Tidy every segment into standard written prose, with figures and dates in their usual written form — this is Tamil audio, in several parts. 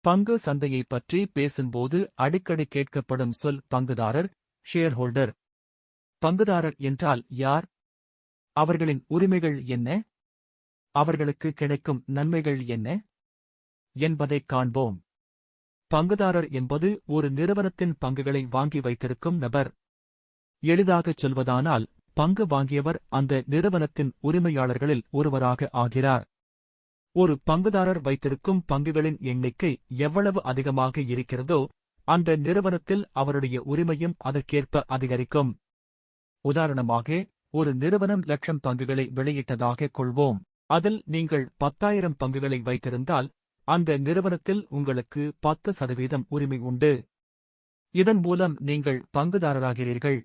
பங்கு சந்தையை பற்றி பேசும்போது அடிக்கடி கேட்கப்படும் சொல் பங்குதாரர், ஷேர்ஹோல்டர். பங்குதாரர் என்றால் யார்? அவர்களின் உரிமைகள் என்ன? அவர்களுக்கு கிடைக்கும் நன்மைகள் என்ன என்பதைக் காண்போம். பங்குதாரர் என்பது ஒரு நிறுவனத்தின் பங்குகளை வாங்கி வைத்திருக்கும் நபர். எளிதாகச் சொல்வதானால், பங்கு வாங்கியவர் அந்த நிறுவனத்தின் உரிமையாளர்களில் ஒருவராக ஆகிறார். ஒரு பங்குதாரர் வைத்திருக்கும் பங்குகளின் எண்ணிக்கை எவ்வளவு அதிகமாக இருக்கிறதோ, அந்த நிறுவனத்தில் அவருடைய உரிமையும் அதற்கேற்ப அதிகரிக்கும். உதாரணமாக, ஒரு நிறுவனம் 1,00,000 பங்குகளை வெளியிட்டதாகக் கொள்வோம். அதில் நீங்கள் 10,000 பங்குகளை வைத்திருந்தால், அந்த நிறுவனத்தில் உங்களுக்கு 10% உரிமை உண்டு. இதன் மூலம் நீங்கள் பங்குதாரராகிறீர்கள்.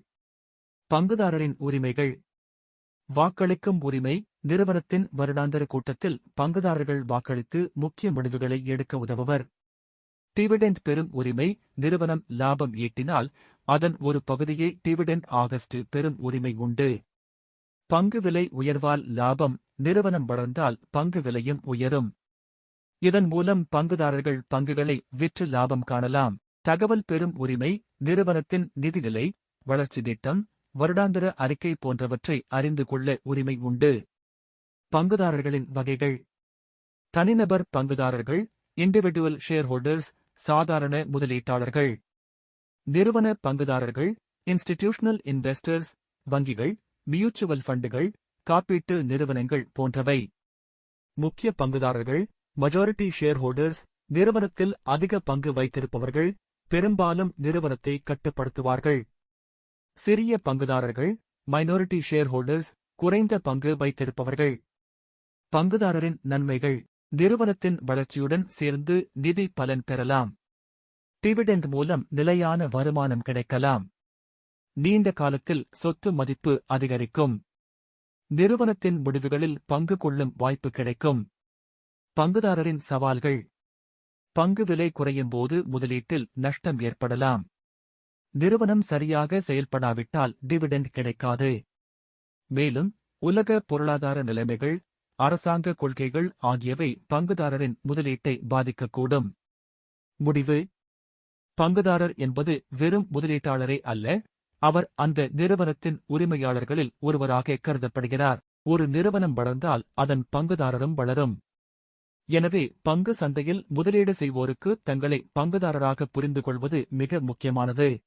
பங்குதாரரின் உரிமைகள். வாக்களிக்கும் உரிமை. நிறுவனத்தின் வருடாந்திர கூட்டத்தில் பங்குதாரர்கள் வாக்களித்து முக்கிய முடிவுகளை எடுக்க உதவுவர். டிவிடெண்ட் பெறும் உரிமை. நிறுவனம் லாபம் ஈட்டினால் அதன் ஒரு பகுதியை டிவிடெண்ட் ஆகஸ்ட் பெறும் உரிமை உண்டு. பங்கு விலை உயர்வால் லாபம். நிறுவனம் வளர்ந்தால் பங்கு விலையும் உயரும். இதன் மூலம் பங்குதாரர்கள் பங்குகளை விற்று லாபம் காணலாம். தகவல் பெறும் உரிமை. நிறுவனத்தின் நிதிநிலை, வளர்ச்சி திட்டம், வருடாந்திர அறிக்கை போன்றவற்றை அறிந்து கொள்ள உரிமை உண்டு. பங்குதாரர்களின் வகைகள். தனிநபர் பங்குதாரர்கள், இண்டிவிடுவல் ஷேர்ஹோல்டர்ஸ், சாதாரண முதலீட்டாளர்கள். நிறுவன பங்குதாரர்கள், இன்ஸ்டிடியூஷனல் இன்வெஸ்டர்ஸ், வங்கிகள், மியூச்சுவல் ஃபண்டுகள், காப்பீட்டு நிறுவனங்கள் போன்றவை. முக்கிய பங்குதாரர்கள், மெஜாரிட்டி ஷேர்ஹோல்டர்ஸ், நிறுவனத்தில் அதிக பங்கு வைத்திருப்பவர்கள், பெரும்பாலும் நிறுவனத்தை கட்டுப்படுத்துவார்கள். சிறிய பங்குதாரர்கள், மைனாரிட்டி ஷேர்ஹோல்டர்ஸ், குறைந்த பங்கு வைத்திருப்பவர்கள். பங்குதாரரின் நன்மைகள். நிறுவனத்தின் வளர்ச்சியுடன் சேர்ந்து நிதி பலன் பெறலாம். டிவிடெண்ட் மூலம் நிலையான வருமானம் கிடைக்கலாம். நீண்ட காலத்தில் சொத்து மதிப்பு அதிகரிக்கும். நிறுவனத்தின் முடிவுகளில் பங்கு கொள்ளும் வாய்ப்பு கிடைக்கும். பங்குதாரரின் சவால்கள். பங்கு விலை குறையும்போது முதலீட்டில் நஷ்டம் ஏற்படலாம். நிறுவனம் சரியாக செயல்படாவிட்டால் டிவிடெண்ட் கிடைக்காது. மேலும், உலக பொருளாதார நிலைமைகள், அரசாங்க கொள்கைகள் ஆகியவை பங்குதாரரின் முதலீட்டை பாதிக்கக்கூடும். முடிவு. பங்குதாரர் என்பது வெறும் முதலீட்டாளரே அல்ல, அவர் அந்த நிறுவனத்தின் உரிமையாளர்களில் ஒருவராக கருதப்படுகிறார். ஒரு நிறுவனம் வளர்ந்தால் அதன் பங்குதாரரும் வளரும். எனவே பங்கு சந்தையில் முதலீடு செய்வோருக்கு தங்களை பங்குதாரராக புரிந்து கொள்வது மிக முக்கியமானது.